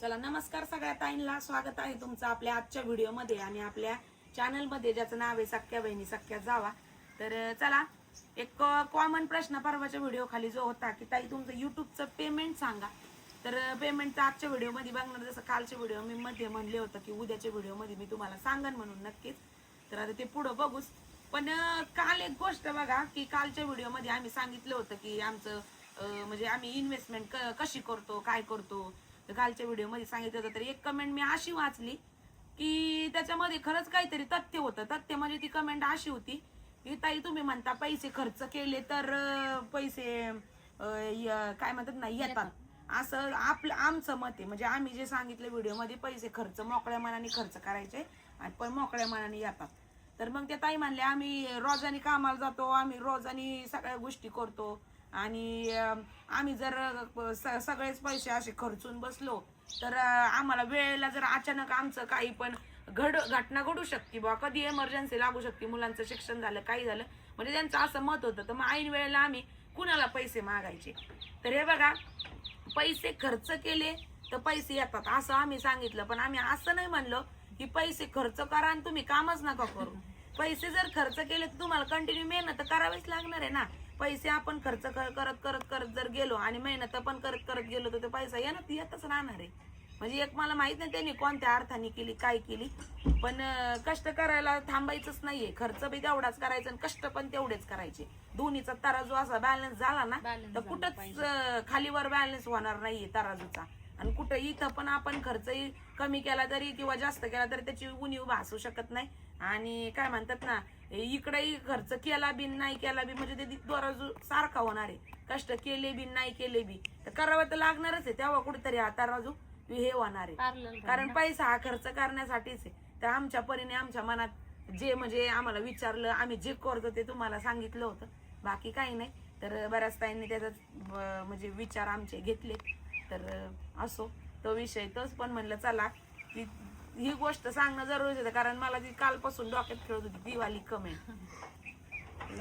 चला नमस्कार सगळ्या ताईंना, स्वागत आहे तुमचं आपल्या आजच्या व्हिडिओमध्ये आणि आपल्या चॅनलमध्ये ज्याचं नाव आहे सख्या बहिणी सख्या जावा. तर चला एक कॉमन प्रश्न परवाच्या व्हिडिओ खाली जो होता की ताई तुमचं युट्यूबचं पेमेंट सांगा. तर पेमेंटचं आजच्या व्हिडिओमध्ये बघणार, जसं कालच्या व्हिडिओ मी मध्ये म्हणले होतं की उद्याच्या व्हिडिओमध्ये मी तुम्हाला सांगन म्हणून नक्कीच. तर आता ते पुढं बघूच. पण काल एक गोष्ट बघा की कालच्या व्हिडिओमध्ये आम्ही सांगितलं होतं की आमचं म्हणजे आम्ही इन्व्हेस्टमेंट कशी करतो काय करतो. तर कालच्या व्हिडिओमध्ये सांगितलं होतं. तर एक कमेंट मी अशी वाचली की त्याच्यामध्ये खरंच काहीतरी तथ्य होतं. तथ्य म्हणजे ती कमेंट अशी होती की ताई तुम्ही म्हणता पैसे खर्च केले तर पैसे काय म्हणतात ना येतात, असं आपलं आमचं मत आहे. म्हणजे आम्ही जे सांगितलं व्हिडिओमध्ये पैसे खर्च मोकळ्या मनाने खर्च करायचे आणि पण मोकळ्या मनाने येतात. तर मग त्या ताई म्हणले आम्ही रोजानी कामाला जातो, आम्ही रोजानी सगळ्या गोष्टी करतो आणि आम्ही जर सगळेच पैसे असे खर्चून बसलो तर आम्हाला वेळेला जर अचानक आमचं काही पण घटना घडू शकते बा, कधी इमर्जन्सी लागू शकते, मुलांचं शिक्षण झालं काही झालं, म्हणजे त्यांचं असं मत होतं. तर मग ऐन वेळेला आम्ही कुणाला पैसे मागायचे. तर हे बघा, पैसे खर्च केले तर पैसे येतात असं आम्ही सांगितलं. पण आम्ही असं नाही म्हणलं की पैसे खर्च करा आणि तुम्ही कामच नका करू. पैसे जर खर्च केले तर तुम्हाला कंटिन्यू मेहनत करावीच लागणार आहे ना. पैसे आपण खर्च करत करत करत जर गेलो आणि मेहनत पण करत करत गेलो तर पैसा येतच राहणार आहे. म्हणजे एक मला माहित नाही त्यांनी कोणत्या अर्थाने केली काय केली, पण कष्ट करायला थांबायचंच नाहीये. खर्च बी तेवढाच करायचा आणि कष्ट पण तेवढेच करायचे. दोन्हीचा तराजू असा बॅलन्स झाला ना तर कुठंच खालीवर बॅलन्स होणार नाहीये तराजूचा. आणि कुठं इथं पण आपण खर्चही कमी केला तरी किंवा जास्त केला तरी त्याची उणीव भासू शकत नाही. आणि काय म्हणतात ना, इकडेही खर्च केला बी नाही केला बी म्हणजे ते तराजू सारखा होणार आहे. कष्ट केले बी नाही केले बी तर करावं तर लागणारच आहे. तेव्हा कुठेतरी हा तराजू हे होणार आहे. कारण पैसा हा खर्च करण्यासाठीच आहे. तर आमच्या परीने आमच्या मनात जे म्हणजे आम्हाला विचारलं, आम्ही जे करतो ते तुम्हाला सांगितलं होतं, बाकी काही नाही. तर बऱ्याच ताईंनी त्याचा म्हणजे विचार आमचे घेतले. तर असो तो विषय तोच. पण म्हणलं चला ही गोष्ट सांगणं जरुरीच होतं, कारण मला ती कालपासून डोक्यात खेळत होती ती वाली कमेंट.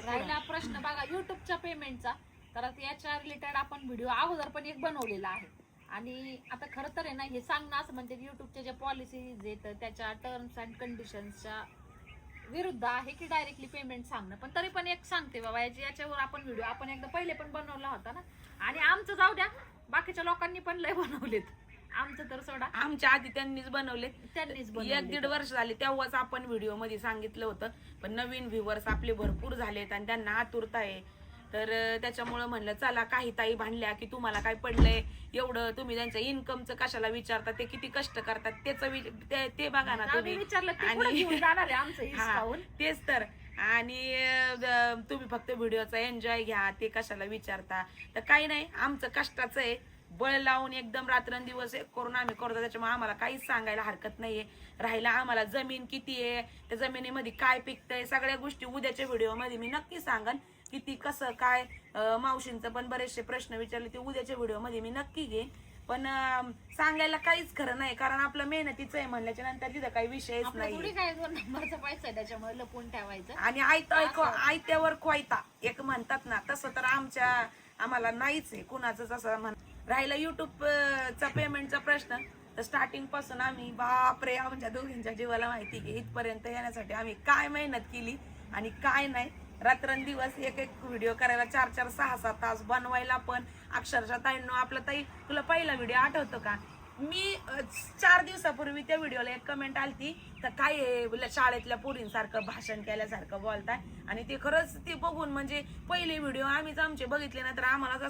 राहिला प्रश्न बघा युट्यूबच्या पेमेंटचा, तर याच्या रिलेटेड आपण व्हिडिओ अगोदर पण एक बनवलेला आहे. आणि आता खरं तर आहे ना, हे सांगणं असं म्हणजे युट्यूबच्या ज्या पॉलिसीज आहेत त्याच्या टर्म्स अँड कंडिशन्सच्या विरुद्ध आहे की डायरेक्टली पेमेंट सांगणं. पण तरी पण एक सांगते बाबा, याच्यावर आपण व्हिडिओ आपण एकदा पहिले पण बनवला होता ना. आणि आमचं जाऊ द्या, बाकीच्या लोकांनी पण लय बनवलेत. आमचं तर सोडा, आमच्या आधी त्यांनीच बनवले. 1-1.5 वर्ष झाले तेव्हाच आपण व्हिडिओ मध्ये सांगितलं होतं. पण नवीन व्ह्युअर्स आपले भरपूर झालेत आणि त्यांना आतुरता आहे. तर त्याच्यामुळे म्हणलं चला, काही ताई भांडल्या की तुम्हाला काय पडलंय एवढं, तुम्ही त्यांच्या इन्कमचं कशाला विचारता, ते किती कष्ट करतात ते बघा ना तुम्ही. आणि तेच तर. आणि तुम्ही फक्त व्हिडिओचा एन्जॉय घ्या, ते कशाला विचारता. तर काही नाही, आमचं कष्टाचं आहे, बळ लावून एकदम रात्रंदिवस करून आम्ही करतो. त्याच्यामुळे आम्हाला काहीच सांगायला हरकत नाहीये. राहिला आम्हाला जमीन किती आहे, त्या जमिनीमध्ये काय पिकतंय, सगळ्या गोष्टी उद्याच्या व्हिडिओमध्ये मी नक्की सांगन. किती कसं काय, मावशींचं पण बरेचसे प्रश्न विचारले ते उद्याच्या व्हिडिओमध्ये मी नक्की घेईन. पण सांगायला काहीच खरं नाही, कारण आपलं मेहनतीचं आहे म्हणल्याच्या नंतर तिथं काही विषयच नाही. काय 2 नंबरचा पैसा त्याच्यामुळे लपून ठेवायचं आणि आयत्यावर कोयता एक म्हणतात ना, तसं तर आम्हाला नाहीच आहे कुणाचंच असं राहिला युट्यूबचा पेमेंटचा प्रश्न. तर स्टार्टिंग पासून आम्ही बापरे आमच्या दोघींच्या जीवाला माहिती की इथपर्यंत येण्यासाठी आम्ही काय मेहनत केली आणि काय नाही. रात्रंदिवस एक व्हिडिओ करायला 4-4, 6-6 तास बनवायला पण अक्षरशः ताईंनो, आपला ताई तुला पहिला व्हिडिओ आठवतो का? मी 4 दिवसापूर्वी त्या व्हिडिओला एक कमेंट आलती तर काय शाळेतल्या पोरींसारखं भाषण केल्यासारखं बोलताय. आणि ते खरंच ते बघून म्हणजे पहिले व्हिडिओ आम्हीच आमचे बघितले ना तर आम्हाला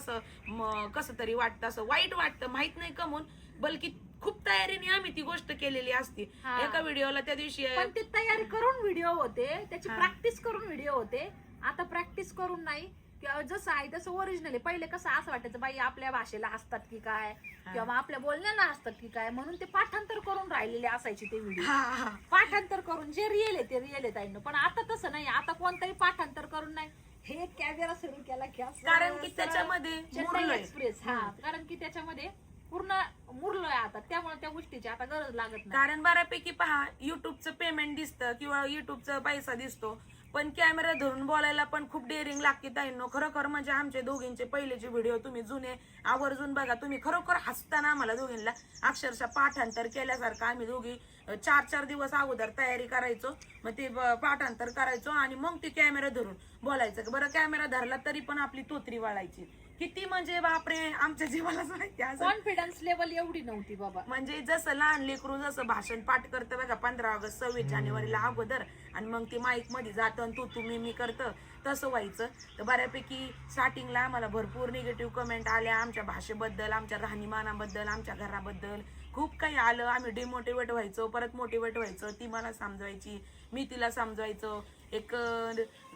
कसं तरी वाटतं, असं वाईट वाटतं, माहित नाही कमून, बल्कि खूप तयारीने आम्ही ती गोष्ट केलेली असती. एका व्हिडिओला त्या दिवशी पण ती तयारी करून व्हिडिओ होते, त्याची प्रॅक्टिस करून व्हिडिओ होते. आता प्रॅक्टिस करून नाही, किंवा जसं आहे तसं ओरिजिनल आहे. पहिले कसं असं वाटायचं बाई आपल्या भाषेला हसतात की काय, किंवा आपल्या बोलण्याला हसतात की काय, म्हणून ते पाठांतर करून राहिलेले असायचे ते व्हिडिओ. पाठांतर करून जे रिअल आहे ते रिअल आहे ताईंनो. पण आता तसं नाही, आता कोणताही पाठांतर करून नाही. हे कॅमेरा सुरू केला की कारण की त्याच्यामध्ये एक्सप्रेस, कारण की त्याच्यामध्ये पूर्ण मुरलोय आता, त्यामुळे त्या गोष्टीची आता गरज लागत नाही. कारण बऱ्यापैकी पहा, युट्यूबचं पेमेंट दिसतं किंवा युट्यूबचा पैसा दिसतो पण कॅमेरा धरून बोलायला पण खूप डेअरिंग लागते ताईंनो. खरोखर म्हणजे आमचे दोघींचे पहिलेचे व्हिडिओ तुम्ही जुने आवर्जून बघा. तुम्ही खरोखर हसताना आम्हाला दोघींना अक्षरशः पाठांतर केल्यासारखं आम्ही दोघी 4-4 दिवस अगोदर तयारी करायचो. मग ते पाठांतर करायचो आणि मग ते कॅमेरा धरून बोलायचं. बरं कॅमेरा धरला तरी पण आपली तोतरी वाळायची. किती म्हणजे बापरे, आमच्या जीवालाच माहिती. कॉन्फिडन्स लेवल एवढी नव्हती बाबा. म्हणजे जसं लहान लेकरू जसं भाषण पाठ करतं बघा 15 ऑगस्ट 26 जानेवारीला अगोदर, आणि मग ते माईक मध्ये जातं आणि तू मी करतं, तसं व्हायचं. तर बऱ्यापैकी स्टार्टिंगला आम्हाला भरपूर निगेटिव्ह कमेंट आल्या आमच्या भाषेबद्दल, आमच्या राहणीमानाबद्दल, आमच्या घराबद्दल खूप काही आलं. आम्ही डिमोटिवेट व्हायचो, परत मोटिवेट व्हायचो. ती मला समजवायची, मी तिला समजवायचो. एक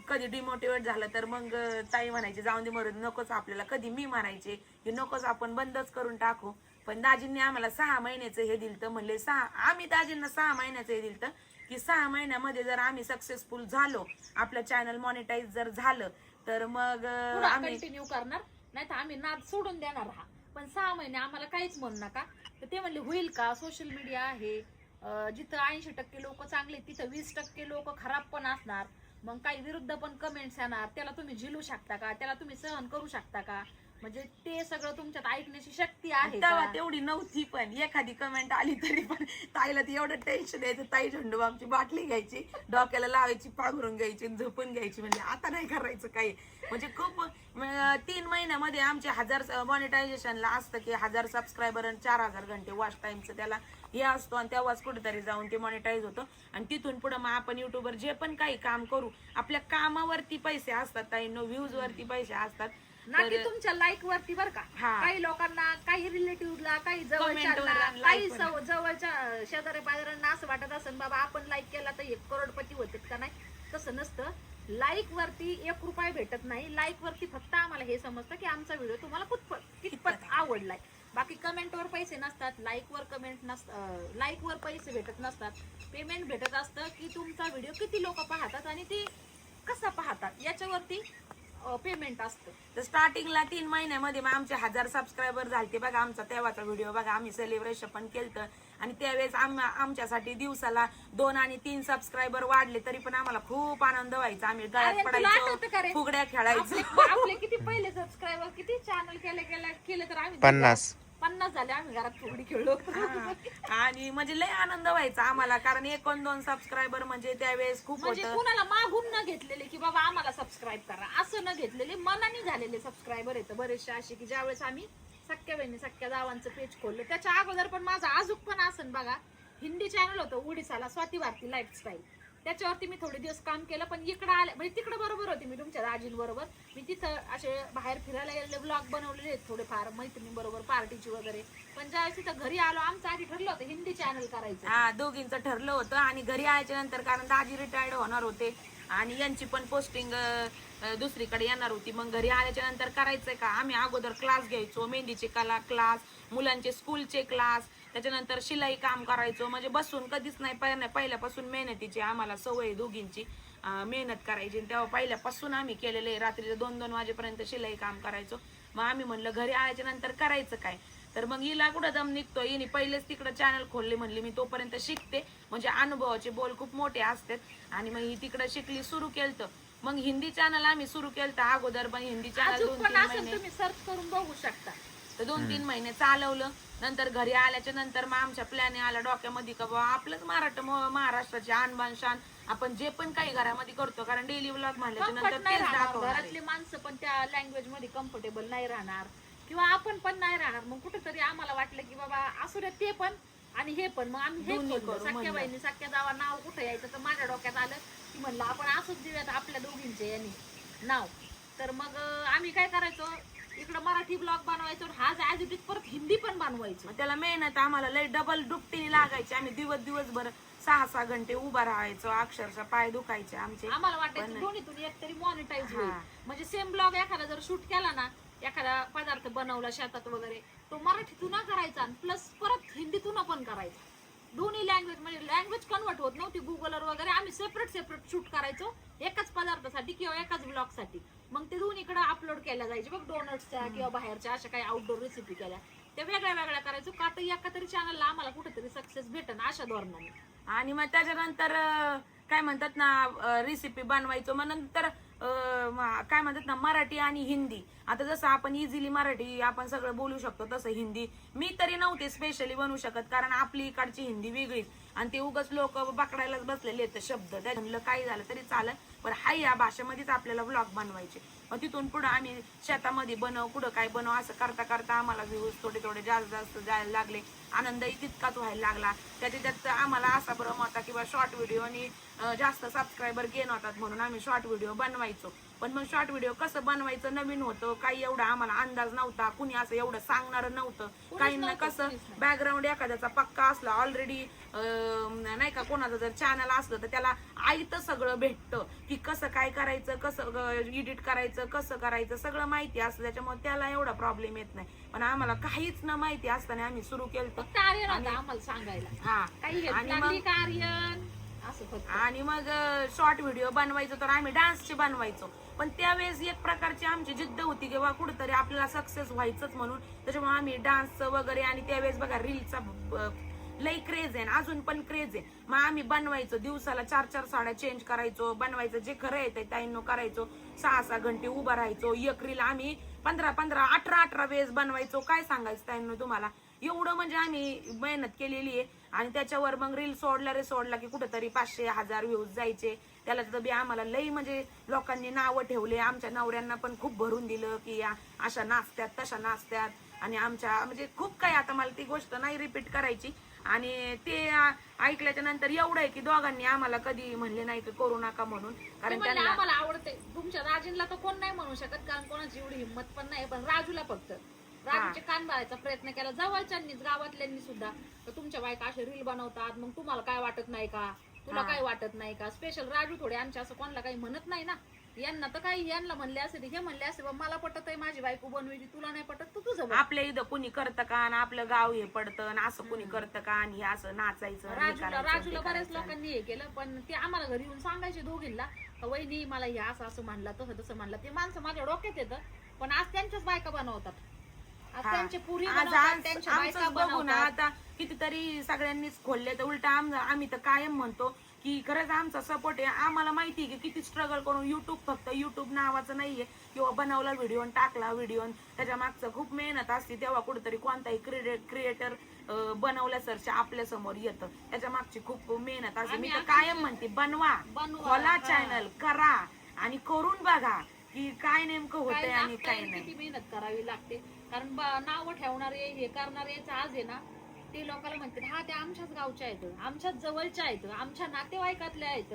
कधी डिमोटिवेट झालं तर मग ताई म्हणायची जाऊन दे मरून नकोच आपल्याला. कधी मी म्हणायचे की नकोच आपण बंदच करून टाकू. पण दाजींनी आम्हाला 6 महिन्याचं हे दिलं. म्हणले आम्ही दाजींना 6 महिन्याचं हे दिलं की 6 महिन्यामध्ये जर आम्ही सक्सेसफुल झालो, आपलं चॅनल मॉनिटाईज जर झालं तर मग आम्ही कंटिन्यू करणार, नाही तर आम्ही नाद सोडून देणार. पण 6 महिने आम्हाला काहीच म्हणू नका. तर ते म्हणले होईल का, सोशल मीडिया आहे, जिथं 80% लोक चांगले तिथं 20% लोक खराब पण असणार. मग काही विरुद्ध पण कमेंट्स येणार, त्याला तुम्ही झिलू शकता का, त्याला तुम्ही सहन करू शकता का, म्हणजे ते सगळं तुमच्यात ऐकण्याची शक्ती आहे तेव्हा का? तेवढी नव्हती. पण एखादी कमेंट आली तरी पण ताईला ते एवढं टेन्शन द्यायचं. ताई झेंडू आमची बाटली घ्यायची, डोक्याला लावायची, पांघरून घ्यायची, झोपून घ्यायची. म्हणजे आता नाही करायचं काही. म्हणजे खूप 3 महिन्यामध्ये आमचे 1000 मॉनिटायझेशनला असतं की 1000 सबस्क्रायबर आणि 4000 घंटे वॉच टाइमचं त्याला हे असतो, आणि तेव्हाच कुठेतरी जाऊन ते मॉनिटाईज होतं. आणि तिथून पुढे मग आपण युट्यूबवर जे पण काही काम करू, आपल्या कामावरती पैसे असतात ताईंनो, व्ह्यूज वरती पैसे असतात, ना की तुमच्या लाईक वरती. बरं का, काही लोकांना, काही रिलेटिव्हला, काही जवळच्या, काही जवळच्या शेजारी पाजाऱ्यांना असं वाटत असेल बाबा आपण लाईक केला तर 1 करोडपती होतात का. नाही, तसं नसतं. लाईक वरती 1 रुपया भेटत नाही. लाईक वरती फक्त आम्हाला हे समजतं की आमचा व्हिडिओ तुम्हाला कितपत आवडलाय. बाकी कमेंट वर पैसे नसतात, लाईक वर कमेंट नसतात, लाईक वर पैसे भेटत नसतात. पेमेंट भेटत असतं की तुमचा व्हिडिओ किती लोक पाहतात आणि ते कसा पाहतात याच्यावरती पेमेंट असतं. तर स्टार्टिंगला 3 महिन्यामध्ये मग आमचे 1000 सबस्क्रायबर झालते बघा. आमचा तेव्हाचा व्हिडिओ बघा, आम्ही सेलिब्रेशन पण केलं. आणि त्यावेळेस आमच्यासाठी दिवसाला 2 आणि 3 सबस्क्रायबर वाढले तरी पण आम्हाला खूप आनंद व्हायचा. आम्ही गळ्यात पडायचो, फुगड्या खेळायचो. आपले किती पहिले सबस्क्रायबर, किती चॅनल केले तर आम्ही 50 झाले. आम्ही घरात फुगडी खेळलो. आणि म्हणजे लय आनंद व्हायचा आम्हाला, कारण 1-2 सबस्क्रायबर म्हणजे त्यावेळेस खूप म्हणजे होतं. कुणाला मागून न घेतलेले की बाबा आम्हाला सबस्क्राईब करा असं न घेतलेले, मनाने झालेले सबस्क्रायबर येतं बरेचसे असे की ज्यावेळेस आम्ही सख्या बहिणी सख्या जावांचं पेज खोललं. त्याच्या अगोदर पण माझा अजून पण असन बघा, हिंदी चॅनल होतं उडीसाला, स्वाती भारती लाईफस्टाईल. त्याच्यावरती मी थोडे दिवस काम केलं. पण इकडे आले म्हणजे तिकडे बरोबर होते मी तुमच्या दाजींबरोबर. मी तिथं असे बाहेर फिरायला गेलेले, ब्लॉग बनवलेले आहेत थोडेफार मैत्रिणींबरोबर पार्टीची वगैरे. पण ज्यावेळेस तिथं घरी आलो, आमचं आधी ठरलं होतं हिंदी चॅनल करायचं. दोघींचं ठरलं होतं. आणि घरी यायच्या नंतर, कारण दाजी रिटायर्ड होणार होते आणि यांची पण पोस्टिंग दुसरीकडे येणार होती, मग घरी आल्याच्या नंतर करायचंय का, आम्ही अगोदर क्लास घ्यायचो, मेहंदीचे कला क्लास, मुलांचे स्कूलचे क्लास, त्याच्यानंतर शिलाई काम करायचो. म्हणजे बसून कधीच नाही, पहिल्यापासून मेहनतीची आम्हाला सवय, दोघींची मेहनत करायची. तेव्हा पहिल्यापासून आम्ही केलेले, रात्रीचे 2-2 वाजेपर्यंत शिलाई काम करायचो. मग आम्ही म्हणलं घरी आल्याच्या नंतर करायचं काय. तर मग हिला कुठं दम निघतो, हिने पहिलेच तिकडं चॅनल खोलले. म्हणले मी तोपर्यंत शिकते, म्हणजे अनुभवाचे बोल खूप मोठे असतात. आणि मग ही तिकडं शिकली, सुरू केलं. मग हिंदी चॅनल आम्ही सुरू केलं अगोदर, पण हिंदी चॅनल 2-3 महिने तुम्ही सर्च करून बघू शकता. तर 2-3 महिने चालवलं. नंतर घरी आल्याच्या नंतर मग आमच्या प्लॅन आला डोक्यामध्ये का बाबा आपलंच महाराष्ट्राची आणबाण शान आपण जे पण काही घरामध्ये करतो, कारण डेली व्लॉग म्हणल्याच्या नंतर तेच दाखवणार. घरातले माणसं पण त्या लँग्वेज मध्ये कम्फर्टेबल नाही राहणार किंवा आपण पण नाही राहणार. मग कुठेतरी आम्हाला वाटलं की बाबा असू द्या ते पण आणि हे पण. मग आम्ही हे करू, सख्या बहिणी सख्या जावा नाव कुठं यायचं. तर माझ्या डोक्यात आलं की म्हणलं आपण असंच देऊयात आपल्या दोघींचे यांनी नाव. तर मग आम्ही काय करायचो, इकडं मराठी ब्लॉग बनवायचो, हा ऍज इट इज परत हिंदी पण बनवायचो. त्याला मेहनत आम्हाला लय डबल दुपटीने लागायची. आम्ही दिवसभर 6-6 घंटे उभा राहायचो, अक्षरशः पाय दुखायचे आमचे. आम्हाला वाटायचं दोन्हीतून एकतरी मॉनिटाईज होईल. म्हणजे सेम ब्लॉग एखादा जर शूट केला ना, एखादा पदार्थ बनवला शेतात वगैरे, तो मराठीतून करायचा आणि प्लस परत हिंदीतून पण करायचा. दोन्ही लँग्वेज, म्हणजे लँग्वेज कन्वर्ट होत नव्हती गुगलवर वगैरे. आम्ही सेपरेट शूट करायचो एकाच पदार्थासाठी किंवा एकाच ब्लॉग साठी. मग ते दोन्हीकडे अपलोड केल्या जायचे बघ, डोनट्सच्या किंवा बाहेरच्या अशा काही आउटडोर रेसिपी केल्या, त्या वेगळ्या करायचो. का तर एका तरी चॅनलला आम्हाला कुठेतरी सक्सेस भेटन अशा धोरणाने. आणि मग त्याच्यानंतर काय म्हणतात ना रेसिपी बनवायचो. मग नंतर काय म्हणतात ना मराठी आणि हिंदी. आता जसं आपण इझिली मराठी आपण सगळं बोलू शकतो तसं हिंदी मी तरी नव्हते स्पेशली बनवू शकत, कारण आपली इकडची हिंदी वेगळीच आणि ते उगाच लोक पकडायलाच बसलेले आहेत शब्द. त्याच्यामुळे काही झालं तरी चालेल, पण हाय या भाषेमध्येच आपल्याला व्लॉग बनवायचे. मग तिथून पुढे आम्ही शेतामध्ये बनव कुठं काय बनव असं करता करता आम्हाला व्ह्यूज थोडे थोडे जास्त जायला लागले. आनंदही तितकाच व्हायला लागला. त्याच्यात आम्हाला असा भ्रम होता किंवा शॉर्ट व्हिडिओ आणि जास्त सबस्क्रायबर गेन होतात म्हणून आम्ही शॉर्ट व्हिडिओ बनवायचो. पण मग शॉर्ट व्हिडिओ कसं बनवायचं नवीन होतं, काही एवढा आम्हाला अंदाज नव्हता, कुणी असं एवढं सांगणारं नव्हतं. काहींना कसं बॅकग्राऊंड एखाद्याचा पक्का असला ऑलरेडी नाही का, कोणाचं जर चॅनल असलं तर त्याला आयतं सगळं भेटतं की कसं काय करायचं, कसं एडिट करायचं, कसं करायचं सगळं माहिती असतं. त्याच्यामुळे त्याला एवढा प्रॉब्लेम येत नाही. पण आम्हाला काहीच न माहिती असताना आम्ही सुरू केलं आम्हाला सांगायला हा. आणि मग शॉर्ट व्हिडिओ बनवायचो तर आम्ही डान्सचे बनवायचो. पण त्यावेळेस एक प्रकारची आमची जिद्द होती की बा कुठेतरी आपल्याला सक्सेस व्हायचंच म्हणून. त्याच्यामुळे आम्ही डान्सचं वगैरे आणि त्यावेळेस बघा रीलचा लई क्रेज आहे, अजून पण क्रेज आहे. मग आम्ही बनवायचो, दिवसाला 4-4 साड्या चेंज करायचो, बनवायचं जे खरं येतं ताईंनो करायचो. 6-6 घंटे उभं राहायचो. एक रील आम्ही 15-15, 18-18 वेळेस बनवायचो. काय सांगायचं ताईंनो तुम्हाला, एवढं म्हणजे आम्ही मेहनत केलेली आहे. आणि त्याच्यावर मग रील सोडला की कुठेतरी 500-1000 व्ह्यूज जायचे. त्याला तर बी आम्हाला लई म्हणजे लोकांनी नावं ठेवले. आमच्या नवऱ्यांना पण खूप भरून दिलं की या अशा नाचत्यात तशा नाचत्यात. आणि आमच्या म्हणजे खूप काही, आता मला ती गोष्ट नाही रिपीट करायची. आणि ते ऐकल्याच्या नंतर एवढं आहे की दोघांनी आम्हाला कधी म्हणले नाही की करू नका म्हणून, कारण त्यांना आम्हाला आवडते. तुमच्या राजींना तर कोण नाही म्हणू शकत, कारण कोणाची एवढी हिंमत पण नाही. पण राजूला फक्त राजूचे कान भरायचा प्रयत्न केला जवळच्यांनीच, गावातल्यांनी सुद्धा. तर तुमच्या बायका असे रील बनवतात, मग तुम्हाला काय वाटत नाही का, तुला काय वाटत नाही का. स्पेशल राजू थोडे आमचे असं कोणाला काही म्हणत नाही ना. यांना तर काही, यांना म्हणले असे हे म्हणले असे मला पटत आहे माझी बायको बनवायची, तुला नाही पटत तर तुझं. आपल्या इथं कुणी करतं का आणि आपलं गाव हे पडतं आणि असं कुणी करतं का आणि हे असं नाचायचं. राजूला बऱ्याच लोकांनी हे केलं, पण ते आम्हाला घरी येऊन सांगायचे दोघींना, वहिनी मला हे असं असं म्हणलं तसं तसं म्हणलं. ते माणसं माझ्या डोक्यात येतं, पण आज त्यांच्याच बायका बनवतात. आज त्यांचे पुरी त्यांच्या बायका बघू ना. आता कितीतरी सगळ्यांनीच खोलले तर उलट आम्ही तर कायम म्हणतो की खरंच आमचा सपोर्ट आहे. आम्हाला माहिती आहे की किती स्ट्रगल करून युट्यूब, फक्त युट्यूब नावाचं नाहीये किंवा बनवला व्हिडिओ टाकला व्हिडिओ, त्याच्या मागचं खूप मेहनत असते. तेव्हा कुठेतरी कोणताही क्रिएटर बनवल्यासारखं आपल्या समोर येतं. त्याच्या मागची खूप मेहनत असते. मी तर कायम म्हणते बनवा, खोला चॅनल, करा आणि करून बघा की काय नेमकं होतंय आणि काय नाही. किती मेहनत करावी लागते. कारण नाव ठेवणारे हे करणारे आज आहे ना, ते लोकांना म्हणतात हा ते आमच्याच गावच्या आहेत, आमच्याच जवळच्या आहेत, आमच्या नातेवाईकातल्या आहेत.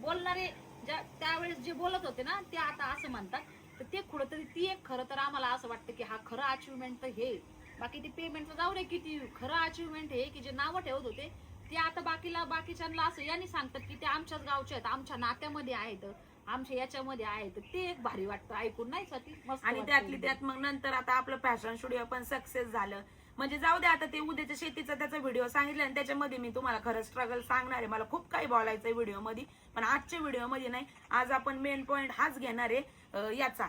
बोलणारे त्यावेळेस जे बोलत होते ना ते आता असं म्हणतात. तर ते कुठंतरी ती एक खरं तर आम्हाला असं वाटतं की हा खरं अचिव्हमेंट तर हे. बाकी ते पेमेंटचं जाऊ रे, किती खरं अचिव्हमेंट हे की जे नावं ठेवत होते ते आता बाकीच्यांना असं यांनी सांगतात की ते आमच्याच गावचे आहेत, आमच्या नात्यामध्ये आहेत, आमच्या याच्यामध्ये आहेत. ते एक भारी वाटतं ऐकून, नाही स्वाती? आणि त्यातली त्यात मग नंतर आता आपलं फॅशन स्टुडिओ पण सक्सेस झालं. म्हणजे जाऊ दे, आता ते उद्याच्या शेतीचा त्याचा व्हिडिओ सांगितला आणि त्याच्यामध्ये मी तुम्हाला खरं स्ट्रगल सांगणार आहे. मला खूप काही बोलायचंय व्हिडिओ मध्ये, पण आजच्या व्हिडिओ मध्ये नाही. आज आपण मेन पॉइंट हाच घेणार आहे याचा,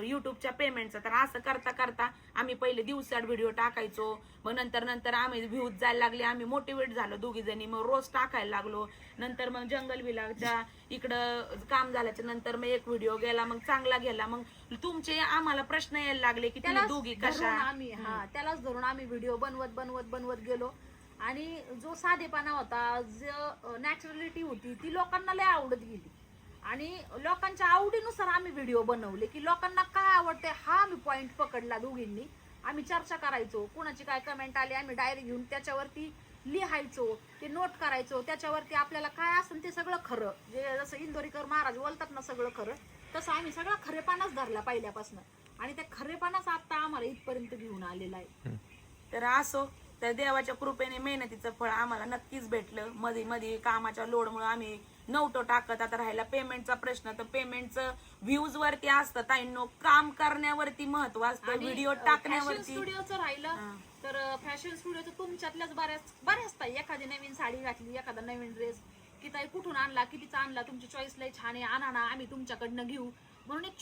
युट्यूबच्या पेमेंटचा. तर असं करता करता आम्ही पहिले दिवसाआड व्हिडिओ टाकायचो. मग नंतर आम्ही व्ह्यूज जायला लागले. आम्ही मोटिवेट झालो दोघी जणी. मग रोज टाकायला लागलो. नंतर मग जंगल विलाच्या इकडं काम झाल्याच्या नंतर मग एक व्हिडिओ गेला, मग चांगला गेला. मग तुमचे आम्हाला प्रश्न यायला लागले की तुम्ही दोघी कशा. आम्ही त्यालाच धरून आम्ही व्हिडिओ बनवत गेलो. आणि जो साधेपणा होता, जो नॅचरलिटी होती, ती लोकांना लय आवडत गेली. आणि लोकांच्या आवडीनुसार आम्ही व्हिडिओ बनवले की लोकांना काय आवडते हा आम्ही पॉइंट पकडला दोघींनी. आम्ही चर्चा करायचो, कुणाची काय कमेंट आली आम्ही डायरी घेऊन त्याच्यावरती लिहायचो, ते नोट करायचो. त्याच्यावरती आपल्याला काय असेल ते सगळं खरं, जे जसं इंदोरीकर महाराज बोलतात ना सगळं खरं, तसं आम्ही सगळं खरेपणाच धरला पहिल्यापासून. आणि त्या खरेपणाच आता आम्हाला इथपर्यंत घेऊन आलेला आहे. तर असो, तर देवाच्या कृपेने मेहनतीचं फळ आम्हाला नक्कीच भेटलं. मध्ये कामाच्या लोडमुळे आम्ही नव्हतो टाकत. आता राहिला पेमेंटचा प्रश्न, तर पेमेंटचं व्ह्यूज वरती असतं ताईंनो, काम करण्यावरती महत्व असतं, व्हिडिओ टाकण्यावरती. स्टुडिओचं राहिलं तर फॅशन स्टुडिओचं तुमच्यातल्याच बऱ्याच ताई, एखादी नवीन साडी घातली, एखादा नवीन ड्रेस, की ताई कुठून आणला, कितीचा आणला, तुमची चॉईस लय छान आहे, आणा ना आम्ही तुमच्याकडनं घेऊ. म्हणून एक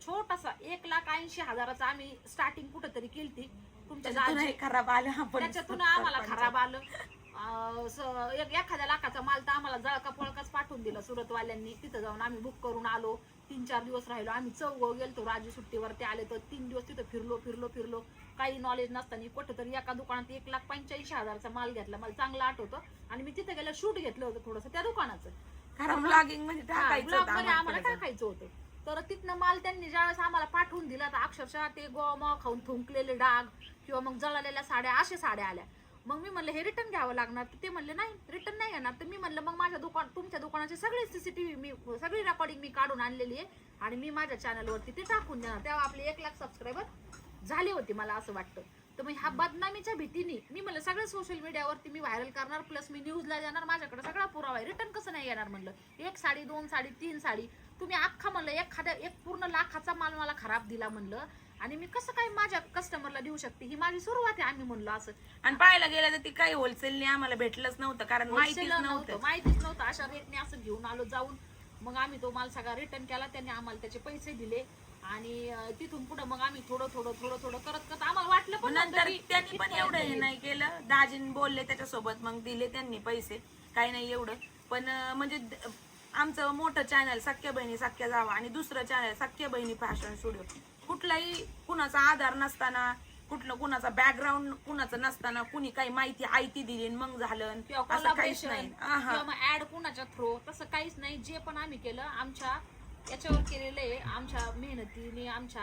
छोटासा 1,80,000 आम्ही स्टार्टिंग कुठंतरी केलती. तुमच्या खराब आलं, त्याच्यातून आम्हाला खराब आलं. एखाद्या लाखाचा माल तर आम्हाला जळका पळकाच पाठवून दिला सुरतवाल्यांनी. तिथं जाऊन आम्ही बुक करून आलो, 3-4 दिवस राहिलो. आम्ही चौघ गेलतो, राजू सुट्टीवरती आले तर 3 दिवस तिथं फिरलो. काही नॉलेज नसताना कुठेतरी एका दुकानात 1,85,000चा माल घेतला, मला चांगलं आठवतं. आणि मी तिथे गेल्या शूट घेतलं होतं थोडंसं त्या दुकानाचं, कारण ब्लॉगिंग मध्ये टाकायचं होतं आम्हाला आम्हाला. टाकायचं होतं. तर तिथनं माल त्यांनी ज्यावेळेस आम्हाला पाठवून दिला तर अक्षरशः ते गोवा खाऊन थुंकलेले डाग किंवा मग जळालेल्या साड्या, अशा साड्या आल्या. मग मी म्हणलं हे रिटर्न घ्यावं लागणार, तर ते म्हणले नाही रिटर्न नाही घेणार. तर मी म्हणलं मग माझ्या तुमच्या दुकानाचे सगळे CCTV मी सगळी रेकॉर्डिंग मी काढून आणलेली आहे आणि मी माझ्या चॅनलवरती ते टाकून देणार. तेव्हा आपले 1 लाख सबस्क्रायबर झाले होते मला असं वाटतं. तर मग ह्या बदनामीच्या भीतीने मी म्हणलं सगळं सोशल मीडियावरती मी व्हायरल करणार, प्लस मी न्यूजला देणार, माझ्याकडे सगळा पुरावा आहे. रिटर्न कसं नाही येणार म्हणलं. 1 साडी 2 साडी 3 साडी तुम्ही अख्खा म्हणलं एक पूर्ण लाखाचा माल मला खराब दिला म्हणलं, आणि मी कसं काय माझ्या कस्टमरला देऊ शकते, ही माझी सुरुवात आहे. आम्ही म्हणलो असं. आणि पाहायला गेलं तर ती काही होलसेलने आम्हाला भेटलंच नव्हतं, कारण माहितीच नव्हतं. अशा रेटने असं घेऊन आलो जाऊन. मग आम्ही तो माल सगळा रिटर्न केला, त्यांनी आम्हाला त्याचे पैसे दिले. आणि तिथून पुढे मग आम्ही थोडं करत आम्हाला वाटलं पण नंतर त्यांनी पण एवढं हे नाही केलं. दाजीन बोलले त्याच्यासोबत, मग दिले त्यांनी पैसे, काही नाही एवढं. पण म्हणजे आमचं मोठं चॅनल सख्या बहिणी सख्या जावा आणि दुसरं चॅनल सख्या बहिणी फॅशन स्टुडिओ, कुठलाही कुणाचा आधार नसताना, कुणाचा बॅकग्राऊंड कुणाचं नसताना, कुणी काही माहिती आयती दिली मग झालं असं काहीच नाही. ऍड कुणाच्या थ्रू तसं काहीच नाही. जे पण आम्ही केलं आमच्या याच्यावर केलेलं आहे, आमच्या मेहनतीने, आमच्या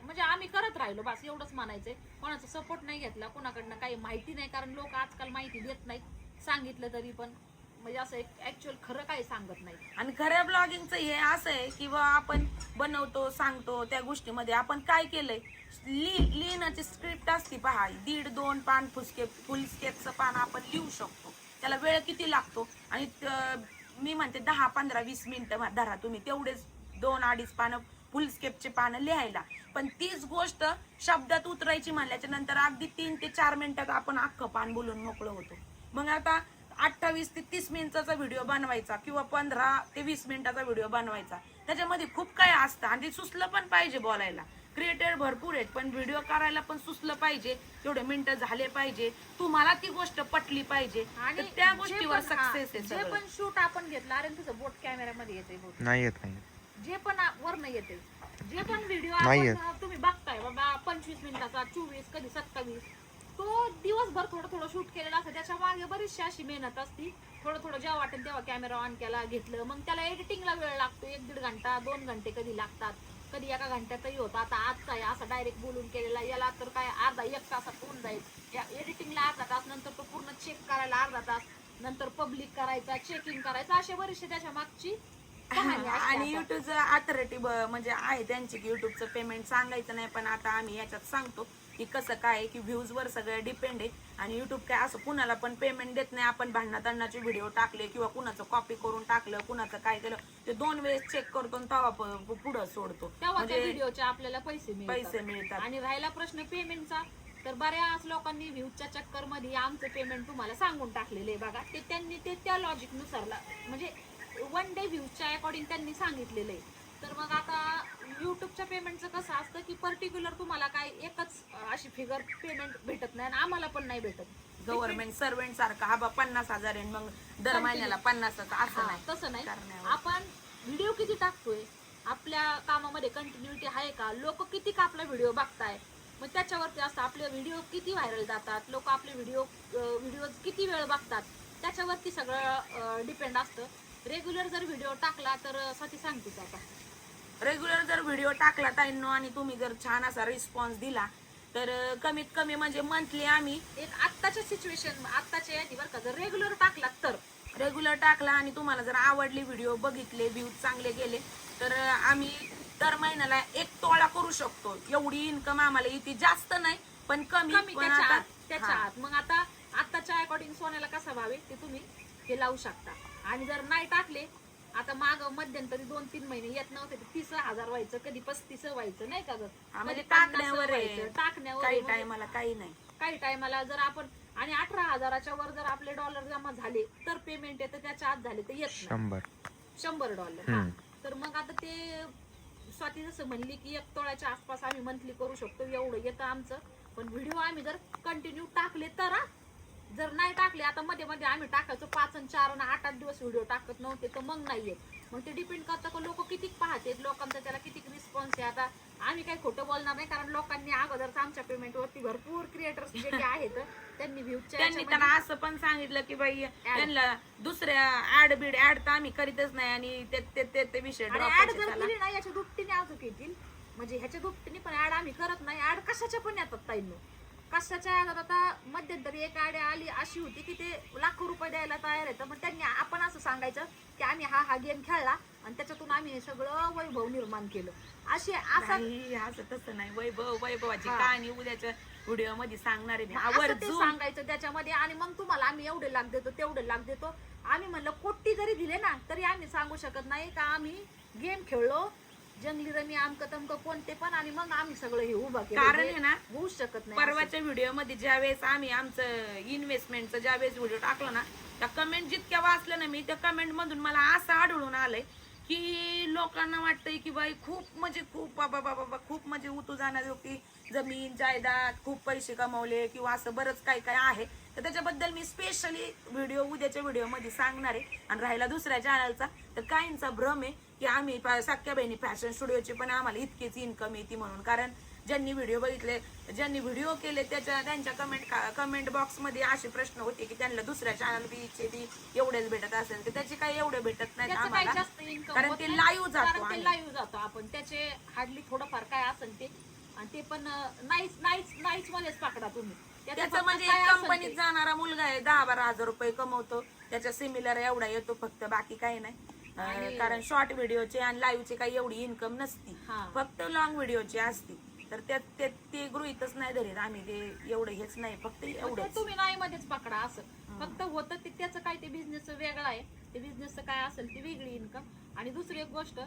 म्हणजे आम्ही करत राहिलो बस, एवढंच म्हणायचंय. कोणाचा सपोर्ट नाही घेतला, कोणाकडनं काही माहिती नाही, कारण लोक आजकाल माहिती देत नाहीत. सांगितलं तरी पण म्हणजे असं ऍक्च्युअल खरं काही सांगत नाही. आणि खऱ्या ब्लॉगिंगचं हे असं आहे की आपण बनवतो, सांगतो त्या गोष्टीमध्ये आपण काय केलंय, लिहिण्याची स्क्रिप्ट असती पहा, 1.5-2 पान फुल स्केपचं पान आपण लिहू शकतो. त्याला वेळ किती लागतो, आणि मी म्हणते 10-15-20 मिनिटं धरा तुम्ही, तेवढेच 2-2.5 पानं फुल स्केपचे पानं लिहायला. पण तीच गोष्ट शब्दात उतरायची म्हणल्याच्या नंतर अगदी 3 ते 4 मिनिटात आपण अख्खं पान बोलून मोकळं होतो. मग आता 28 ते 30 मिनिटाचा व्हिडिओ बनवायचा किंवा 15 ते 20 मिनिटाचा व्हिडिओ बनवायचा, त्याच्यामध्ये खूप काय असतं. आणि सुचलं पण पाहिजे बोलायला. क्रिएटर भरपूर आहेत, पण व्हिडिओ करायला पण सुचलं पाहिजे, तेवढे मिनिटं झाले पाहिजे, तुम्हाला ती गोष्ट पटली पाहिजे, आणि त्या गोष्टीवर सक्सेस आहे. जे पण शूट आपण घेतलं, अरे तुझं बोट कॅमेऱ्यामध्ये येते, नाही येत, जे पण वर नाही येते, जे पण व्हिडिओ तुम्ही बघताय बाबा 25 मिनिटाचा, 24 कधी 27, तो दिवसभर थोडं शूट केलेला असतं. त्याच्या मागे बरीचशी अशी मेहनत असती. थोडं जेव्हा वाटेल तेव्हा कॅमेरा ऑन केला, घेतलं, मग त्याला एडिटिंगला वेळ लागतो. 1-1.5 घंटा 2 घंटे कधी लागतात, कधी 1 घंट्यातही होतं. आता आजचा आहे असं डायरेक्ट बोलून केलेला, याला तर काय अर्धा 1 तासात होऊन जाईल. एडिटिंगला अर्धा तास, नंतर तो पूर्ण चेक करायला अर्धा तास, नंतर पब्लिक करायचा, चेकिंग करायचं, असे बरेचसे त्याच्या मागची. आणि युट्यूबचं अथॉरिटी म्हणजे आहे त्यांची की युट्यूबचं पेमेंट सांगायचं नाही, पण आता आम्ही याच्यात सांगतो की कसं काय की व्ह्यूज वर सगळं डिपेंड आहे. आणि युट्यूब काय असं कुणाला पण पेमेंट देत नाही. आपण भांडणाचे व्हिडिओ टाकले किंवा कुणाचं कॉपी करून टाकलं, कुणाचं काय केलं, ते 2 वेळेस चेक करतो तेव्हा पुढं सोडतो, म्हणजे व्हिडिओचे आपल्याला पैसे मिळतात. आणि राहिला प्रश्न पेमेंटचा, तर बऱ्याच लोकांनी व्ह्यूजच्या चक्कर मध्ये आमचं पेमेंट तुम्हाला सांगून टाकलेले बघा. ते त्यांनी त्या लॉजिक नुसार म्हणजे 1 डे व्ह्यूजच्या अकॉर्डिंग त्यांनी सांगितलेलं आहे. तर मग आता युट्यूबच्या पेमेंटचं कसं असतं की पर्टिक्युलर तुम्हाला काय एकच अशी फिगर पेमेंट भेटत नाही, आणि आम्हाला पण नाही भेटत. गव्हर्नमेंट सर्वेंट सारखा हा 50,000 आहे मग दर महिन्याला 50, असं नाही, तसं नाही. आपण व्हिडिओ किती टाकतोय, आपल्या कामामध्ये कंटिन्युटी आहे का, लोक किती का आपला व्हिडिओ बघताय, मग त्याच्यावरती असतं. आपले व्हिडिओ किती व्हायरल जातात, लोक आपले व्हिडिओ किती वेळ बघतात, त्याच्यावरती सगळं डिपेंड असतं. रेग्युलर जर व्हिडिओ टाकला तर साठी सांगतेच, आता रेग्युलर जर व्हिडिओ टाकला ताईंनो आणि तुम्ही जर छान असा रिस्पॉन्स दिला तर कमीत कमी म्हणजे मंथली आम्ही एक आत्ताच्या सिच्युएशन आत्ताच्या याची बरं का, जर रेग्युलर टाकला तर रेग्युलर टाकला आणि तुम्हाला जर आवडली व्हिडिओ बघितले, व्ह्यूज चांगले गेले, तर आम्ही दर महिन्याला 1 तोळा करू शकतो. एवढी इन्कम आम्हाला येते, जास्त नाही पण कमी त्याच्या आत. मग आता आत्ताच्या अकॉर्डिंग सोन्याला कसा भावे ते तुम्ही हे लावू शकता. आणि जर नाही टाकले, आता माग मध्यंतरी 2-3 महिने येत नव्हते, 30,000 व्हायचं, कधी 35 व्हायचं, नाही का ग, म्हणजे टाकण्यावर काही टायमाला काही नाही, काही टायमाला जर आपण आणि 18,000च्या वर जर आपले डॉलर जमा झाले तर पेमेंट येतं, त्याच्या आत झाले तर येत नाही. $100. तर मग आता ते स्वाती जसं म्हणली की 1 तोळ्याच्या आसपास आम्ही मंथली करू शकतो, एवढं येतं आमचं. पण व्हिडिओ आम्ही जर कंटिन्यू टाकले तर जर नाही टाकले, आता मध्ये मध्ये आम्ही टाकायचो 5 आणि 4 आणि 8 दिवस व्हिडिओ टाकत नव्हते तर मग नाही येत. मग ते डिपेंड करतं का लोक किती पाहतात, लोकांचा त्याला किती रिस्पॉन्स आहे. आता आम्ही काही खोटं बोलणार नाही, कारण लोकांनी अगोदरच आमच्या पेमेंटवरती भरपूर क्रिएटर्स जे काही आहेत त्यांनी त्यांनी त्यांना असं पण सांगितलं की बाई त्यांना दुसऱ्या ऍड तर आम्ही करीतच नाही आणि ते विषय ऍड drop जर झाला. केली ना याच्या दुपटीने अजून येतील, म्हणजे ह्याच्या दुपटीने पण ऍड आम्ही करत नाही. ऍड कशाच्या पण येतात ताईंनो, कशाच्या ऍड. आता मध्यंतरी एक ऍड आली अशी होती की ते लाखो रुपये द्यायला तयार आहे. मग त्यांनी आपण असं सांगायचं की आम्ही हा गेम खेळला आणि त्याच्यातून आम्ही हे सगळं वैभव निर्माण केलं. नाही, असं तसं नाही. वैभवाची हा. कहाणी उद्याच्या व्हिडिओ मध्ये सांगणार आहे मी असं ते आवर्जून. सांगायचं त्याच्यामध्ये. आणि मग तुम्हाला आम्ही एवढे लाख देतो तेवढे लाख देतो. आम्ही म्हणलं कोटी जरी दिले ना तरी आम्ही सांगू शकत नाही का आम्ही गेम खेळलो जंगली रमी आमकं तमकं कोणते पण, आणि मग आम्ही सगळं हे उभा केलं. कारण आहे ना, होऊ शकत नाही. परवाच्या व्हिडिओ मध्ये ज्या वेळेस आम्ही आमचं इन्व्हेस्टमेंटचं ज्या वेळेस व्हिडिओ टाकला ना, त्या कमेंट जितक्या वाचल्या ना मी, त्या कमेंट मधून मला असं आढळून आलंय की लोकांना वाटतंय की बाई खूप म्हणजे खूप बाबा खूप म्हणजे उतू जाणारी होती, जमीन जायदाद, खूप पैसे कमवले किंवा असं बरंच काय काय आहे. तर त्याच्याबद्दल मी स्पेशली व्हिडिओ उद्याच्या व्हिडिओ मध्ये सांगणार आहे. आणि राहिला दुसऱ्या चॅनलचा, तर काहींचा भ्रम आहे की आम्ही सख्या बहिणी फॅशन स्टुडिओची पण आम्हाला इतकीच इन्कम येते म्हणून. कारण ज्यांनी व्हिडिओ बघितले, ज्यांनी व्हिडिओ केले त्यांच्या कमेंट बॉक्स मध्ये असे प्रश्न होते की त्यांना दुसऱ्या चॅनल बी एवढेच भेटत असेल, तर त्याचे काही एवढे भेटत नाही त्याचं काही आम्हाला, जास्त इन्कम कारण होत ते नाही. लाईव्ह जातो कारण ते आम्ही. लाईव्ह जातो आपण, त्याचे हार्डली थोडंफार काय असेल ते, आणि ते पण नाहीच मध्येच पकडा तुम्ही. त्याचं फक्त म्हणजे काय असेल कंपनीत ते. जाणारा मुलगा आहे, 10-12 हजार रुपये कमवतो, त्याच्या सिमिलर एवढा येतो फक्त, बाकी काही नाही. कारण शॉर्ट व्हिडिओचे आणि लाईव्हचे काही एवढी इन्कम नसती, हा. फक्त लॉंग व्हिडिओची असती. तर ते गृहीतच नाही धरीत आम्ही, ते एवढं हेच नाही, फक्त मग ते एवढंच. तुम्ही नाही मध्येच पकडा असं. फक्त होतं ते त्याचं काय, ते बिझनेस वेगळं आहे, ते बिझनेसचं काय असेल ती वेगळी इन्कम. आणि दुसरी एक गोष्ट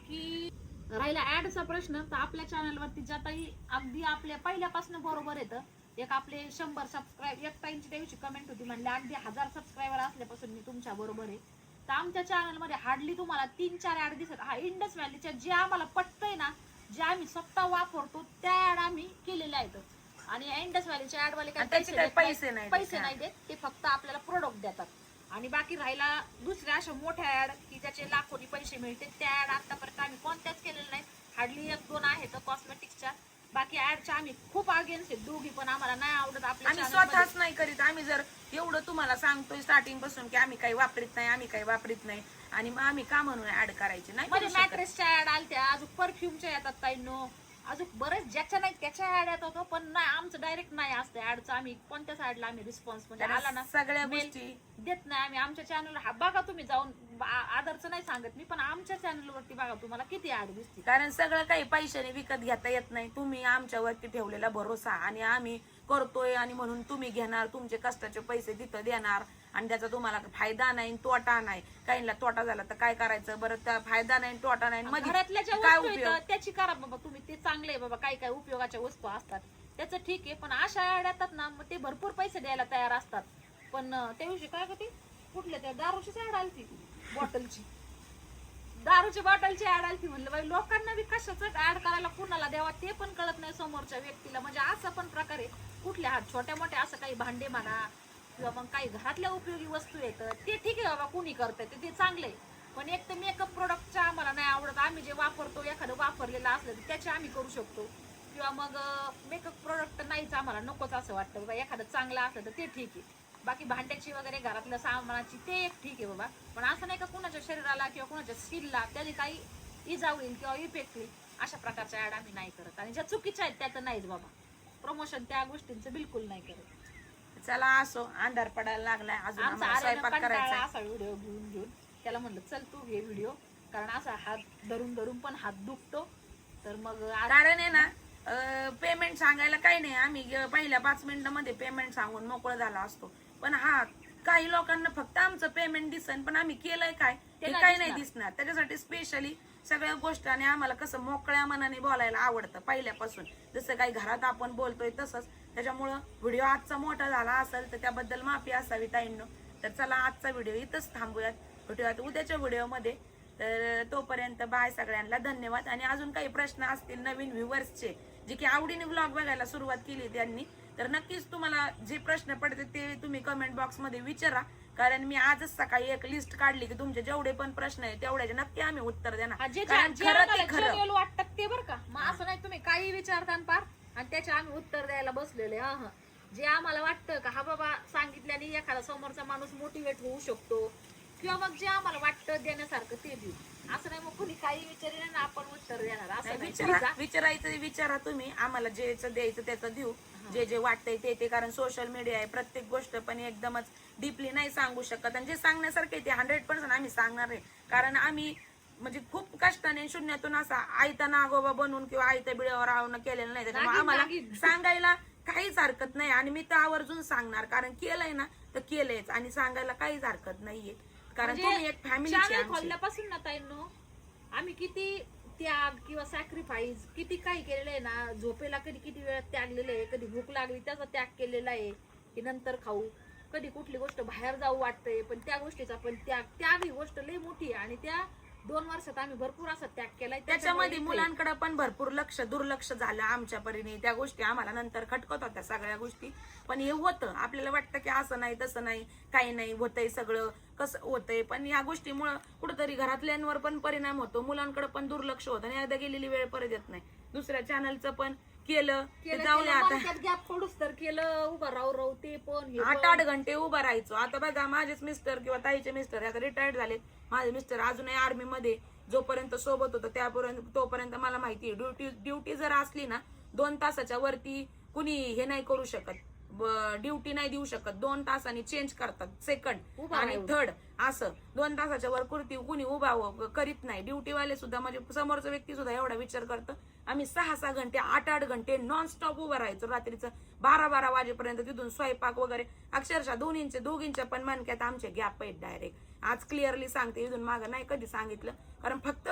की राहिला ऍडचा प्रश्न, तर आपल्या चॅनलवरती ज्याताही अगदी आपल्या पहिल्यापासून बरोबर येतं. एक आपले 100 सबस्क्राईब, एक ताईंची दिवशी कमेंट होती, म्हणले अगदी 1000 सबस्क्रायबर असल्यापासून मी तुमच्या बरोबर आहे. तर आमच्या चॅनलमध्ये हार्डली तुम्हाला 3-4 ऍड दिसत. हा इंडस व्हॅलीच्या जे आम्हाला पटतंय ना, जे आम्ही स्वतः वापरतो त्या ऍड आम्ही केलेल्या आहेत. आणि इंडस व्हॅलीच्या ऍड वाले आणि त्याचे काही पैसे नाही पैसे देत. नाही देत, ते फक्त आपल्याला प्रोडक्ट देतात. आणि बाकी राहिला दुसऱ्या अशा मोठ्या ऍड की ज्याचे लाखोनी पैसे मिळते, त्या ऍड आतापर्यंत आम्ही कोणत्याच केलेल्या नाहीत. हार्डली 1-2 आहेत कॉस्मेटिक्सच्या. बाकी ऍडच्या आम्ही खूप अगेन्स्ट आहेत दोघी पण, आम्हाला नाही आवडत. आपल्या आम्ही channel मध्ये स्वतःच नाही करीत. आम्ही जर एवढं तुम्हाला सांगतोय स्टार्टिंग पासून की आम्ही काही वापरीत नाही, आणि मग आम्ही का म्हणून ऍड करायची नाही मध्ये करू शकत. मॅट्रेसच्या ऍड आलत्या, अजून परफ्यूमच्या येतात ताईंनो, अजून बरेच ज्याच्या नाही त्याच्या ऍड येतात. पण नाही, आमचं डायरेक्ट नाही असतं ऍडचं. आम्ही कोणत्याच ऍडला आम्ही रिस्पॉन्स म्हणजे आला ना सगळ्या mail गोष्टी देत नाही आम्ही. आमच्या चॅनलला बघा तुम्ही जाऊन, आदरचं नाही सांगत मी, पण आमच्या चॅनलवरती बघा तुम्हाला किती ऍड दिसतील. कारण सगळं काही पैशाने विकत घेता येत नाही. तुम्ही आमच्यावरती ठेवलेला भरोसा आणि आम्ही करतोय, आणि म्हणून तुम्ही घेणार, तुमचे कष्टाचे पैसे तिथं देणार, आणि त्याचा तुम्हाला फायदा नाही तोटा नाही. काहींना तोटा झाला तर काय करायचं बरं, त्या फायदा नाही तोटा नाही, मध्ये घरातल्या ज्या काय वस्तू उपयोग? आहेत त्याची करा बाबा तुम्ही, ते चांगले आहे बाबा. काही काही उपयोगाच्या वस्तू असतात त्याचं ठीक आहे, पण अशा ऍड येतात ना, मग ते भरपूर पैसे द्यायला तयार असतात. पण त्या दिवशी काय होती, कुठल्या त्या दारूचीच ऍड आलती, बॉटलची, दारूची बॉटलची ऍड आलती. म्हणलं बाई लोकांना बी कशाच ऍड करायला कुणाला द्यावा ते पण कळत नाही समोरच्या व्यक्तीला. म्हणजे असं पण प्रकारे कुठल्या हात छोट्या मोठ्या असं काही भांडे म्हणा किंवा मग काही घरातल्या उपयोगी वस्तू येतात, ते ठीक आहे बाबा, कुणी करतंय ते चांगलंय. पण एक तर मेकअप प्रोडक्टच्या आम्हाला नाही आवडत. आम्ही जे वापरतो एखादं वापरलेलं असलं तर त्याचे आम्ही करू शकतो, किंवा मग मेकअप प्रोडक्ट नाहीच आम्हाला, नकोच असं वाटतं बाबा. एखादं चांगलं असलं तर ते ठीक आहे. बाकी भांड्याची वगैरे घरातल्या सामानाची ते एक ठीक आहे बाबा. पण असं नाही का कुणाच्या शरीराला किंवा कुणाच्या स्किनला त्याने काही इजा होईल किंवा इफेक्ट होईल, अशा प्रकारच्या ऍड आम्ही नाही करत. आणि ज्या चुकीच्या आहेत त्या तर नाहीच बाबा, प्रमोशन त्या गोष्टींचं बिलकुल नाही करत. चला असो, अंधार पडायला लागलाय, अजून आमचा आम्हाला स्वयंपाक कंटाळा करायचा. असा व्हिडिओ घेऊन त्याला म्हणलं चल तू घे व्हिडिओ, कारण असा हात धरून पण हात दुखतो. तर मग कारण आहे ना, पेमेंट सांगायला काही नाही, आम्ही पहिल्या 5 मिनिटांमध्ये पेमेंट सांगून मोकळं झाला असतो. पण हा, काही लोकांना फक्त आमचं पेमेंट दिसन, पण आम्ही केलंय काय हे काही नाही दिसणार. त्याच्यासाठी स्पेशली सगळ्या गोष्टी, आणि आम्हाला कसं मोकळ्या मनाने बोलायला आवडतं पहिल्यापासून, जसं काही घरात आपण बोलतोय तसंच. त्याच्यामुळं व्हिडिओ आजचा मोठा झाला असेल तर त्याबद्दल माफी असावी ताईंनो. तर चला आजचा व्हिडिओ इथंच थांबूयात, भेटूयात उद्याच्या व्हिडिओमध्ये. तर तोपर्यंत बाय सगळ्यांना, धन्यवाद. आणि अजून काही प्रश्न असतील नवीन व्ह्युअर्सचे, जे की आवडीने व्लॉग बघायला सुरुवात केली त्यांनी, तर नक्कीच तुम्हाला जे प्रश्न पडते ते तुम्ही कमेंट बॉक्स मध्ये विचारा, कारण मी आजच सकाळी एक लिस्ट काढली की तुमचे जेवढे पण प्रश्न आहे तेवढ्याचे नक्की आम्ही उत्तर देणार. कारण खरं ते खरं वाटतं ते बरं का. मग असं नाही तुम्ही काही विचारता पार आणि त्याचे आम्ही उत्तर द्यायला बसलेले. जे आम्हाला वाटतं का हा बाबा सांगितल्याने एखादा समोरचा माणूस मोटिवेट होऊ शकतो, किंवा मग जे आम्हाला वाटतं देण्यासारखं ते देऊ. असं नाही मग कुणी काही विचारलं ना आपण उत्तर देणार असं नाही. विचारायचं विचारा तुम्ही, आम्हाला जे द्यायचं त्याचं देऊ, जे जे वाटतंय ते कारण सोशल मीडिया आहे, प्रत्येक गोष्ट पण एकदमच डीपली नाही सांगू शकत. आणि जे सांगण्यासारखे ते 100% आम्ही सांगणार आहे, कारण आम्ही म्हणजे खूप कष्टाने शून्यातून असा आयता नागोबा बनवून किंवा आयत्या बिळावर आवणं केलेलं नाही. त्याच्यामुळे आम्हाला सांगायला काहीच हरकत नाही आणि मी तर आवर्जून सांगणार, कारण केलंय ना तर केलंयच आणि सांगायला काहीच हरकत नाहीये, कारण तुम्ही एक फॅमिली खोलल्यापासून ना ताईंनो आम्ही किती त्याग किंवा सॅक्रिफाईस किती काही केलेलं आहे ना. झोपेला कधी किती वेळ त्यागलेलं आहे, कधी भूक लागली त्याचा त्याग केलेला आहे की नंतर खाऊ, कधी कुठली गोष्ट बाहेर जाऊ वाटते पण त्या गोष्टीचा पण त्याग ही गोष्ट लई मोठी आहे. आणि त्या 2 वर्षात आम्ही भरपूर असा त्याग केलाय. त्याच्यामध्ये मुलांकडे पण भरपूर दुर्लक्ष झालं आमच्या परीने. त्या गोष्टी आम्हाला नंतर खटकत होत्या सगळ्या गोष्टी, पण हे होतं. आपल्याला वाटतं की असं नाही तसं नाही, काही नाही, होतंय सगळं कसं होतंय, पण या गोष्टीमुळे कुठंतरी घरातल्यांवर पण परिणाम होतो, मुलांकडे पण दुर्लक्ष होतं आणि एकदा गेलेली वेळ परत येत नाही. दुसऱ्या चॅनलचं पण केलं जाऊया आता गॅप पडूस तर केलं, उभं राहू ते पण 8-8 घंटे उभं राहायचो. आता बघा माझेच मिस्टर किंवा ताईचे मिस्टर आता रिटायर्ड झाले, माझे मिस्टर अजूनही आर्मी मध्ये जोपर्यंत सोबत होतं तोपर्यंत मला माहिती आहे ड्युटी जर असली ना 2 तासाच्या वरती कुणी हे नाही करू शकत, ड्युटी नाही देऊ शकत. 2 तासांनी चेंज करतात, सेकंड आणि थर्ड असं 2 तासाच्या वर कुणी उभा करीत नाही. ड्युटीवाले सुद्धा म्हणजे समोरचा व्यक्ती सुद्धा एवढा विचार करतं. आम्ही 6-6 घंटे 8-8 घंटे नॉन स्टॉप उभं राहायचो, रात्रीचं 12-12 वाजेपर्यंत. तिथून स्वयंपाक वगैरे अक्षरशः दोघींच्या पण मनक्यात आमचे गॅप आहेत डायरेक्ट. आज क्लिअरली सांगते, इथून मागं नाही कधी सांगितलं, कारण फक्त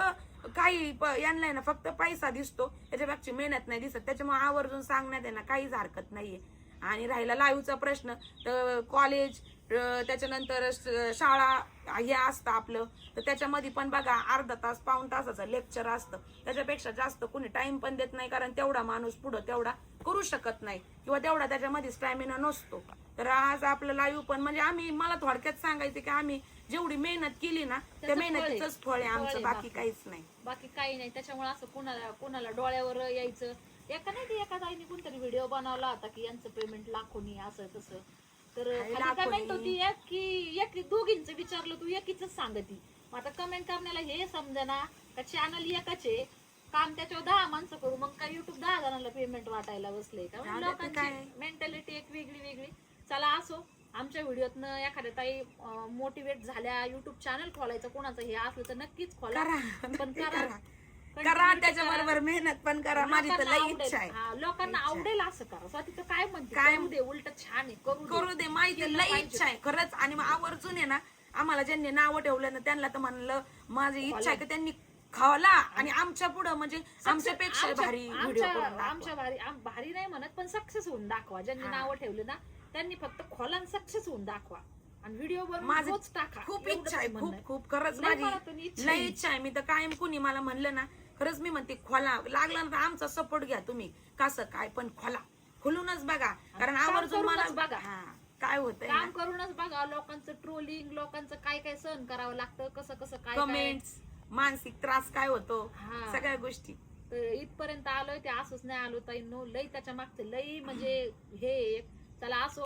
काही यांना ना फक्त पैसा दिसतो, त्याच्यापेक्षा मेहनत नाही दिसत. त्याच्यामुळे आवर्जून सांगण्यात आहे ना काहीच हरकत नाहीये. आणि राहिला लाईव्हचा प्रश्न, तर कॉलेज त्याच्यानंतर शाळा हे असतं आपलं, तर त्याच्यामध्ये पण बघा अर्धा तास पाऊण तासाचं लेक्चर असतं. त्याच्यापेक्षा जास्त कुणी टाइम पण देत नाही, कारण तेवढा माणूस पुढं तेवढा करू शकत नाही किंवा तेवढा त्याच्यामध्ये स्टॅमिना नसतो. तर आज आपलं लाईव्ह पण म्हणजे मला थोडक्यात सांगायचं की आम्ही जेवढी मेहनत केली ना त्या मेहनतीचंच फळ आहे आमचं, बाकी काहीच नाही, बाकी काही नाही. त्याच्यामुळे असं कुणाला डोळ्यावर यायचं एका ताईने कोणतरी व्हिडिओ बनवला होता की यांचं पेमेंट लाखोनी असं तसं, तर कमेंट होती की दोघींचं विचारलं तू एकीच सांगती. आता कमेंट करण्याला हे समजना का चॅनल एकाच आहे, काम त्याच्यावर 10 माणसं करू, मग काय युट्यूब 10 जणांना पेमेंट वाटायला बसले का. लोकांची मेंटॅलिटी एक वेगळी. चला असो, आमच्या व्हिडिओतनं एखाद्या ताई मोटिवेट झाल्या, युट्यूब चॅनल खोलायचं कोणाचं हे असलं तर नक्कीच खोला, पण करा त्याच्याबरोबर मेहनत पण करा. माझी तर लई इच्छा आहे, लोकांना आवडेल असं करा. स्वाती तर काय म्हणते, करू दे, उलट छान आहे, करू दे. माझी तर लई इच्छा आहे खरंच. आणि मग आवर्जून आहे ना, आम्हाला ज्यांनी नाव ठेवलं ना त्यांना तर म्हणलं माझी इच्छा आहे की त्यांनी खावला आणि आमच्या पुढं म्हणजे आमच्यापेक्षा भारी व्हिडिओ आमच्या भारी नाही म्हणत, पण सक्सेस होऊन दाखवा. ज्यांनी नाव ठेवलं ना त्यांनी फक्त खोला सक्सेस होऊन दाखवा आणि व्हिडिओ बनवून टाका. खूप इच्छा आहे, खूप खरंच माझी लई इच्छा आहे. मी तर कायम कुणी मला म्हणलं ना, खरंच मी म्हणते खोला, लागला ना आमचा सपोर्ट घ्या तुम्ही, कसं काय पण खोलूनच बघा, कारण आवर्जून मला बघा काय होतंय, काम करूनच बघा. लोकांचं ट्रोलिंग, लोकांचं काय काय सहन करावं लागतं, कसं काय कमेंट्स, मानसिक त्रास काय होतो, सगळ्या गोष्टी. इथपर्यंत आलोय ते असंच नाही आलो ताईंनो, लई त्याच्या मागचं लई म्हणजे हे. चला असो,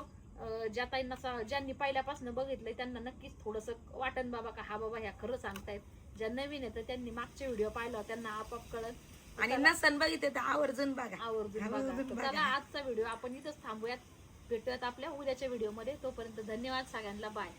ज्या ताईंना ज्यांनी पहिल्यापासून बघितलंय त्यांना नक्कीच थोडस वाटन बाबा का हा बाबा ह्या खरं सांगतायत. ज्या नवीन आहे तर त्यांनी मागचे व्हिडिओ पाहिला त्यांना आपोआप कळत, आणि नसन बघितले तर आवर्जून बघा. चला आजचा व्हिडिओ आपण इथंच थांबूयात, भेटूयात आपल्या उद्याच्या व्हिडिओ मध्ये. तोपर्यंत धन्यवाद सगळ्यांना, बाय.